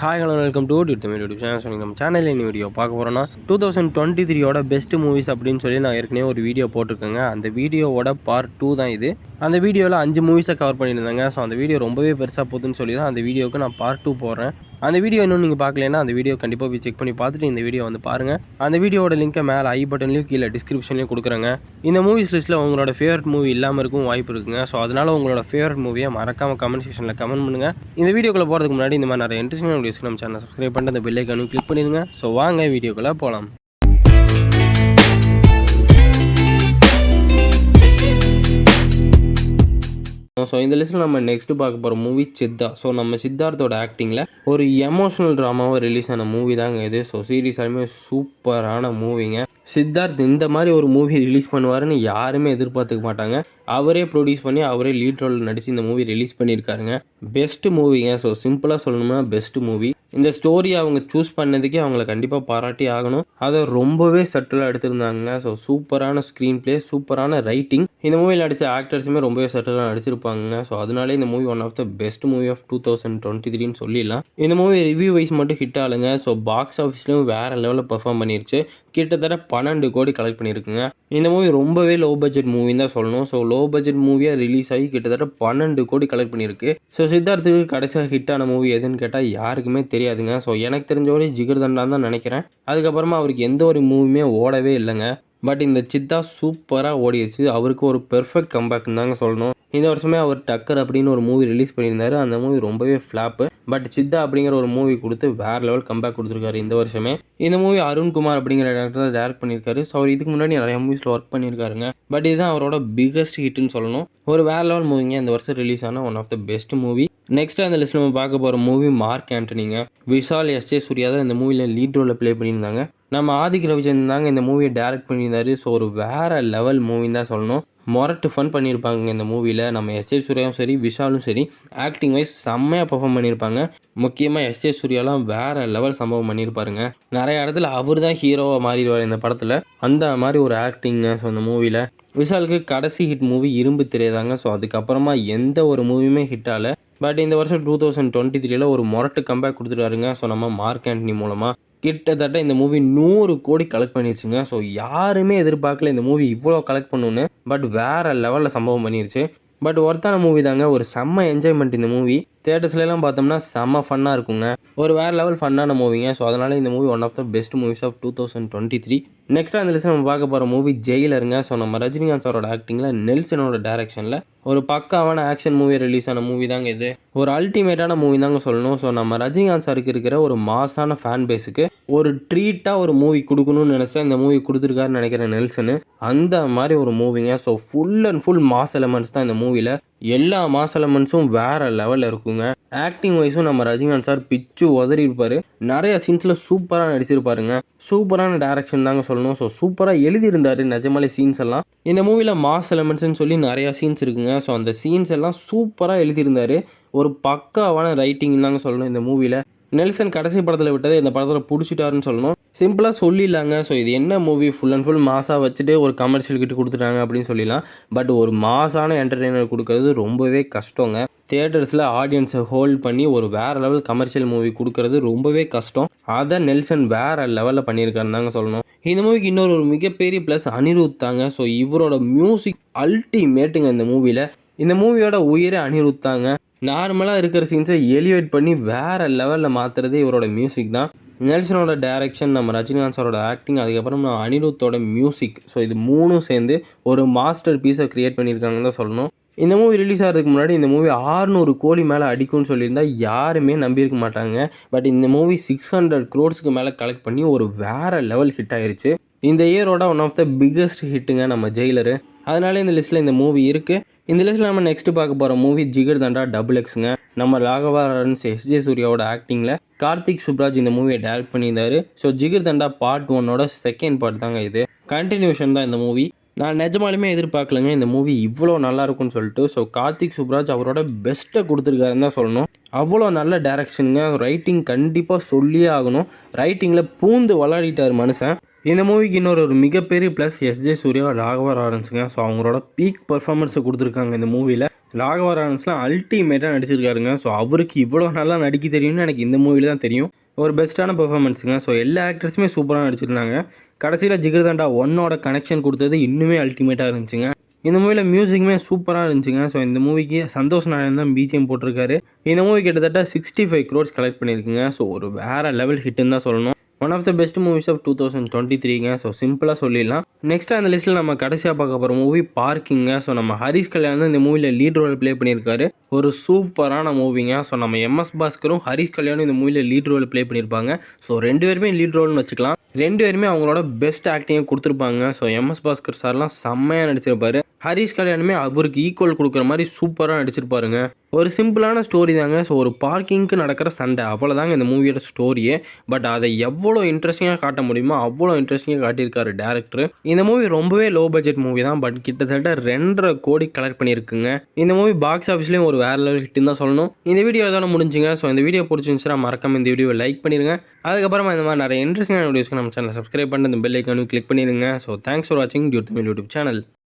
Hi hello welcome to Tamil YouTube channel. நம்ம சேனலில் என்ன வீடியோ பார்க்க போகிறோன்னா 2023 பெஸ்ட் மூவிஸ் அப்படின்னு சொல்லி நான் ஏற்கனவே ஒரு வீடியோ போட்டிருக்கேங்க. அந்த வீடியோவோட பார்ட் 2 தான் இது. அந்த வீடியோவில் 5 மூவிஸை கவர் பண்ணியிருந்தாங்க. ஸோ அந்த வீடியோ ரொம்பவே பெருசாக போகுதுன்னு சொல்லி தான் அந்த வீடியோவுக்கு நான் பார்ட் 2 போடுறேன். அந்த வீடியோ இன்னும் நீங்கள் பார்க்கலன்னா அந்த வீடியோ கண்டிப்பாக போய் செக் பண்ணி பார்த்துட்டு இந்த வீடியோ வந்து பாருங்கள். அந்த வீடியோட லிங்கை மேலே ஐ பட்டன்லையும் கீழே டிஸ்கிரிப்ஷன்லையும் கொடுக்குறேங்க. இந்த மூவிஸ் லிஸ்ட்டில் உங்களோட ஃபேவரட் மூவி இல்லாமல் இருக்கும் வாய்ப்பு இருக்குங்க. ஸோ அதனால் உங்களோட ஃபேவரட் மூவியை மறக்காமல் கமெண்ட் செக்ஷனில் கமெண்ட் பண்ணுங்கள். இந்த வீடியோக்குள்ளே போகிறதுக்கு முன்னாடி இந்த மாதிரி நிறைய இன்ட்ரெஸ்டிங்கான வீடியோஸ்க்கு நம்ம சேனல் சப்ஸ்கிரைப் பண்ணிட்டு அந்த பெல் ஐக்கானும் கிளிக் பண்ணிடுங்க. ஸோ வாங்க வீடியோக்குள்ளே போகலாம். ஸோ இந்த லிஸ்ட்டில் நம்ம நெக்ஸ்ட்டு பார்க்க போகிற மூவி சித்தா. ஸோ நம்ம சித்தார்த்தோட ஆக்டிங்கில் ஒரு எமோஷனல் ட்ராமாவாக ரிலீஸ் ஆன மூவி தாங்க இது. ஸோ சீரியஸாலுமே சூப்பரான மூவிங்க. சித்தார்த் இந்த மாதிரி ஒரு மூவி ரிலீஸ் பண்ணுவாருன்னு யாருமே எதிர்பார்த்துக்க மாட்டாங்க. அவரே ப்ரொடியூஸ் பண்ணி அவரே லீட் ரோலில் நடித்து இந்த மூவி ரிலீஸ் பண்ணியிருக்காருங்க. பெஸ்ட்டு மூவிங்க. ஸோ சிம்பிளாக சொல்லணும்னா பெஸ்ட்டு மூவி. இந்த ஸ்டோரியை அவங்க சூஸ் பண்ணதுக்கே அவங்கள கண்டிப்பாக பாராட்டி ஆகணும். அதை ரொம்பவே சட்டிலாக எடுத்திருந்தாங்க. ஸோ சூப்பரான ஸ்க்ரீன் பிளே, சூப்பரான ரைட்டிங். இந்த மூவியில் நடித்த ஆக்டர்ஸுமே ரொம்பவே சட்டிலாக நடிச்சிருப்பாங்க. ஸோ அதனாலே இந்த movie one of the best movie of 2023 சொல்லிடலாம். இந்த மூவி ரிவ்யூ வைஸ் மட்டும் ஹிட் ஆளுங்க. ஸோ பாக்ஸ் ஆஃபீஸ்லையும் வேறு லெவலில் பெர்ஃபார்ம் பண்ணிருச்சு. கிட்டத்தட்ட 12 கோடி கலெக்ட் பண்ணியிருக்குங்க. இந்த மூவி ரொம்பவே லோ பட்ஜெட் மூவின்னு தான் சொல்லணும். ஸோ லோ பட்ஜெட் மூவியாக ரிலீஸ் ஆகி கிட்டத்தட்ட 12 கோடி கலெக்ட் பண்ணியிருக்கு. ஸோ சித்தார்த்துக்கு கடைசியாக ஹிட்டான மூவி எதுன்னு கேட்டால் யாருக்குமே தெரியாதுங்க. ஸோ எனக்கு தெரிஞ்ச வரை ஜிகர் தண்டான்னு தான் நினைக்கிறேன். அதுக்கப்புறமா அவருக்கு எந்த ஒரு மூவியுமே ஓடவே இல்லைங்க. பட் இந்த சித்தா சூப்பராக ஓடிடுச்சு. அவருக்கு ஒரு பெர்ஃபெக்ட் கம்பேக்னு தாங்க சொல்லணும். இந்த வருஷமே அவர் டக்கர் அப்படின்னு ஒரு மூவி ரிலீஸ் பண்ணியிருந்தாரு. அந்த மூவி ரொம்பவே ஃப்ளாப்பு. பட் சித்தா அப்படிங்கிற ஒரு மூவி கொடுத்து வேறு லெவல் கம்பேக் கொடுத்துருக்காரு இந்த வருஷமே. இந்த மூவி அருண்குமார் அப்படிங்கிற டேரக்டர் தான் டேரக்ட் பண்ணியிருக்காரு. ஸோ அவர் இதுக்கு முன்னாடி நிறைய மூவிஸில் ஒர்க் பண்ணியிருக்காருங்க. பட் இதுதான் அவரோட பிகஸ்ட் ஹிட்னு சொல்லணும். ஒரு வேறு லெவல் மூவிங்க. இந்த வருஷம் ரிலீஸ் ஆன one of the best movie. Next அந்த லிஸ்ட்டில் நம்ம பார்க்க போகிற மூவி மார்க் ஆண்டனிங்க. விஷால் எஸ்ஜே சூர்யா தான் இந்த மூவியில் லீட் ரோலில் ப்ளே பண்ணியிருந்தாங்க. நம்ம ஆதிக் ரவிச்சந்திரன் தாங்க இந்த மூவியை டேரக்ட் பண்ணியிருந்தாரு. ஸோ ஒரு வேறு லெவல் மூவின்னு தான் சொல்லணும். மொரட்டு ஃபன் பண்ணியிருப்பாங்க இந்த மூவியில். நம்ம எஸ்ஜே சூர்யாவும் சரி விஷாலும் சரி ஆக்டிங் வைஸ் செம்மையாக பர்ஃபார்ம் பண்ணியிருப்பாங்க. முக்கியமாக எஸ்ஜே சூர்யாலாம் வேறு லெவல் சம்பவம் பண்ணியிருப்பாருங்க. நிறைய இடத்துல அவர் தான் ஹீரோவாக மாறிடுவார் இந்த படத்தில். அந்த மாதிரி ஒரு ஆக்டிங்க. ஸோ அந்த மூவியில் விஷாலுக்கு கடைசி ஹிட் மூவி இரும்பு திரைதாங்க. ஸோ அதுக்கப்புறமா எந்த ஒரு மூவியுமே ஹிட் ஆகலை. பட் இந்த வருஷம் 2023 ஒரு மொரட்டு கம்பேக் கொடுத்துருவாருங்க. ஸோ நம்ம மார்க் ஆண்டனி மூலமாக கிட்டத்தட்ட இந்த மூவி 100 கோடி கலெக்ட் பண்ணிடுச்சுங்க. ஸோ யாருமே எதிர்பார்க்கல இந்த மூவி இவ்வளோ கலெக்ட் பண்ணுன்னு. பட் வேறு லெவலில் சம்பவம் பண்ணிடுச்சு. பட் ஒர்த்தான மூவி தாங்க. ஒரு செம்ம என்ஜாய்மெண்ட் இந்த மூவி. தேட்டர்ஸ்லாம் பார்த்தோம்னா செம்ம ஃபன்னாக இருக்குங்க. ஒரு வேறு லெவல் ஃபன்னான மூவிங்க. ஸோ அதனால் இந்த movie one of the best movies of 2023. Next அந்த லிஸ்ட் நம்ம பார்க்க போகிற மூவி ஜெயிலருங்க. ஸோ நம்ம ரஜினிகாந்த் சாரோட ஆக்டிங்கில் நெல்சனோட டைரக்ஷனில் ஒரு பக்காவான ஆக்ஷன் மூவி ரிலீஸ் ஆன மூவி தாங்க இது. ஒரு அல்டிமேட்டான மூவி தாங்க சொல்லணும். ஸோ நம்ம ரஜினிகாந்த் சாருக்கு இருக்கிற ஒரு மாசான ஃபேன் பேஸுக்கு ஒரு ட்ரீட்டாக ஒரு மூவி கொடுக்கணும்னு நினச்சா இந்த மூவி கொடுத்துருக்காருன்னு நினைக்கிறேன் நெல்சனு. அந்த மாதிரி ஒரு மூவிங்க. So full and full mass elements தான் இந்த மூவியில். எல்லா மாஸ் எலமெண்ட்ஸும் வேறு லெவலில் இருக்குங்க. ஆக்டிங் வைஸும் நம்ம ரஜினிகாந்த் சார் பிச்சு உதறி இருப்பார். நிறைய சீன்ஸில் சூப்பராக நடிச்சிருப்பாருங்க. சூப்பரான டைரக்ஷன் தாங்க சொல்லணும். ஸோ சூப்பராக எழுதியிருந்தார் நிஜமாலே சீன்ஸ் எல்லாம். இந்த மூவியில் மாஸ் எலமெண்ட்ஸ்ன்னு சொல்லி நிறையா சீன்ஸ் இருக்குங்க. ஸோ அந்த சீன்ஸ் எல்லாம் சூப்பராக எழுதியிருந்தார். ஒரு பக்காவான ரைட்டிங் தாங்க சொல்லணும் இந்த மூவியில். நெல்சன் கடைசி படத்தில் விட்டது இந்த படத்தில் பிடிச்சிட்டாருன்னு சொல்லணும். சிம்பிளாக சொல்லிடலாங்க. ஸோ இது என்ன மூவி ஃபுல் அண்ட் ஃபுல் மாசாக வச்சுட்டு ஒரு கமர்ஷியல் கிட்ட கொடுத்துட்டாங்க அப்படின்னு சொல்லிடலாம். பட் ஒரு மாசான என்டர்டெய்னர் கொடுக்கறது ரொம்பவே கஷ்டங்க. தியேட்டர்ஸில் ஆடியன்ஸை ஹோல்ட் பண்ணி ஒரு வேறு லெவல் கமர்ஷியல் மூவி கொடுக்கறது ரொம்பவே கஷ்டம். அதை நெல்சன் வேறு லெவலில் பண்ணியிருக்காருன்னு தாங்க சொல்லணும். இந்த மூவிக்கு இன்னொரு ஒரு மிகப்பெரிய ப்ளஸ் அனிருத் தாங்க. ஸோ இவரோட மியூசிக் அல்டிமேட்டுங்க இந்த மூவியில். இந்த மூவியோட உயிரே அனிருத் தாங்க. நார்மலாக இருக்கிற சீன்ஸை எலிவேட் பண்ணி வேறு லெவலில் மாற்றுறதே இவரோட மியூசிக் தான். நெல்சனோட டைரக்ஷன், நம்ம ரஜினிகாந்த் சாரோட ஆக்டிங், அதுக்கப்புறம் நான் அனிருத்தோட மியூசிக். ஸோ இது மூணும் சேர்ந்து ஒரு மாஸ்டர் பீஸை க்ரியேட் பண்ணியிருக்காங்கன்னு தான் சொல்லணும். இந்த மூவி ரிலீஸ் ஆகிறதுக்கு முன்னாடி இந்த மூவி 600 கோடி மேலே அடிக்கும்னு சொல்லியிருந்தா யாருமே நம்பியிருக்க மாட்டாங்க. பட் இந்த மூவி 600 crores மேலே கலெக்ட் பண்ணி ஒரு வேறு லெவல் ஹிட் ஆயிருச்சு. இந்த இயரோட ஒன் ஆஃப் த பிக்கஸ்ட் ஹிட்டுங்க நம்ம ஜெயிலரு. அதனால இந்த லிஸ்ட்டில் இந்த மூவி இருக்குது. இந்த லிஸ்ட்டில் நம்ம நெக்ஸ்ட் பார்க்க போகிற மூவி ஜிகர் தண்டா XXXங்க. நம்ம ராகவா லாரன்ஸ் எஸ்ஜே சூர்யாவோட ஆக்டிங்கில் கார்த்திக் சுப்ராஜ் இந்த மூவியை டைரக்ட் பண்ணியிருந்தாரு. ஸோ ஜிகர் தண்டா பார்ட் 1ஓட செகண்ட் பார்ட் தாங்க இது. கண்டினியூஷன் தான் இந்த மூவி. நான் நிஜமாலுமே எதிர்பார்க்கலங்க இந்த மூவி இவ்வளோ நல்லா இருக்கும்னு சொல்லிட்டு. ஸோ கார்த்திக் சுப்ராஜ் அவரோட பெஸ்ட்டை கொடுத்துருக்காருன்னு தான் சொல்லணும். அவ்வளோ நல்ல டைரக்ஷனுங்க. ரைட்டிங் கண்டிப்பாக சொல்லியே ஆகணும். ரைட்டிங்கில் பூந்து விளையாடிட்டார் மனுஷன். இந்த மூவிக்கு இன்னொரு ஒரு மிகப்பெரிய ப்ளஸ் எஸ்ஜே சூர்யா, ராகவா லாரன்ஸுங்க. ஸோ அவங்களோட பீக் பர்ஃபார்மன்ஸை கொடுத்துருக்காங்க இந்த மூவியில். ராகவா லாரன்ஸ்லாம் அல்டிமேட்டாக நடிச்சிருக்காருங்க. ஸோ அவருக்கு இவ்வளோ நல்லா நடிக்க தெரியும்னு எனக்கு இந்த மூவில தான் தெரியும். ஒரு பெஸ்ட்டான பெர்ஃபார்மன்ஸுங்க. ஸோ எல்லா ஆக்டர்ஸுமே சூப்பராக நடிச்சிருந்தாங்க. கடைசியில் ஜிகர்தண்டா 1ஓட கனெக்ஷன் கொடுத்தது இன்னுமே அல்டிமேட்டாக இருந்துச்சுங்க. இந்த மூவியில் மியூசிக்குமே சூப்பராக இருந்துச்சுங்க. ஸோ இந்த மூவிக்கு சந்தோஷ் நாராயணன் தான் பிஜிஎம் போட்டிருக்காரு. இந்த மூவி கிட்டத்தட்ட 65 crores கலெக்ட் பண்ணியிருக்குங்க. ஸோ ஒரு வேறு லெவல் ஹிட்டுன்னு தான் சொல்லணும். One of the best movies of 2023ங்க. ஸோ சிம்பிளாக சொல்லிடலாம். நெக்ஸ்ட்டு அந்த லிஸ்ட்டில் நம்ம கடைசியாக பார்க்க போகிற மூவி பார்க்கிங்க. ஸோ நம்ம ஹரிஷ் கல்யாண் தான் இந்த மூவியில் லீட் ரோல் ப்ளே பண்ணியிருக்காரு. ஒரு சூப்பரான மூவிங்க. ஸோ நம்ம எம்எஸ் பாஸ்கரும் ஹரிஷ் கல்யாணும் இந்த மூவியில் லீட் ரோல் ப்ளே பண்ணியிருப்பாங்க. ஸோ 2 பேருமே லீட் ரோல்னு வச்சுக்கலாம். 2 பேருமே அவங்களோட பெஸ்ட் ஆக்டிங்கை கொடுத்துருப்பாங்க. ஸோ எம்எஸ் பாஸ்கர் சார்லாம் செம்மையாக நடிச்சிருப்பாரு. ஹரிஷ் கல்யாணுமே அவருக்கு ஈக்குவல் கொடுக்குற மாதிரி சூப்பராக நடிச்சிருப்பாருங்க. ஒரு சிம்பிளான ஸ்டோரி தாங்க. ஸோ ஒரு பார்க்கிங்க்கு நடக்கிற சண்டை அவ்வளோதாங்க இந்த மூவியோட ஸ்டோரியே. பட் அதை எவ்வளோ இன்ட்ரெஸ்டிங்காக காட்ட முடியுமோ அவ்வளோ இன்ட்ரெஸ்டிங்காக காட்டியிருக்காரு டேரக்டர். இந்த மூவி ரொம்பவே லோ பட்ஜெட் மூவி தான். பட் கிட்டத்தட்ட 2.5 கோடி கலெக்ட் பண்ணியிருக்குங்க. இந்த மூவி பாக்ஸ் ஆஃபீஸ்லேயும் ஒரு வேறு லெவல் ஹிட்டுன்னு தான் சொல்லணும். இந்த வீடியோ இதோட முடிஞ்சுங்க. ஸோ இந்த வீடியோ பிடிச்சிருந்துச்சுன்னா மறக்காம இந்த வீடியோவை லைக் பண்ணிடுங்க. அதுக்கப்புறமா இந்த மாதிரி நிறைய இன்ட்ரெஸ்டிங்கான வீடியோஸ்க்கு நம்ம சேனலை சப்ஸ்கிரைப் பண்ணிட்டு இந்த பெல் ஐக்கானையும் கிளிக் பண்ணிடுங்க. ஸோ தேங்க்ஸ் ஃபார் வாட்சிங் தமிழ் யூடியூப் சேனல்.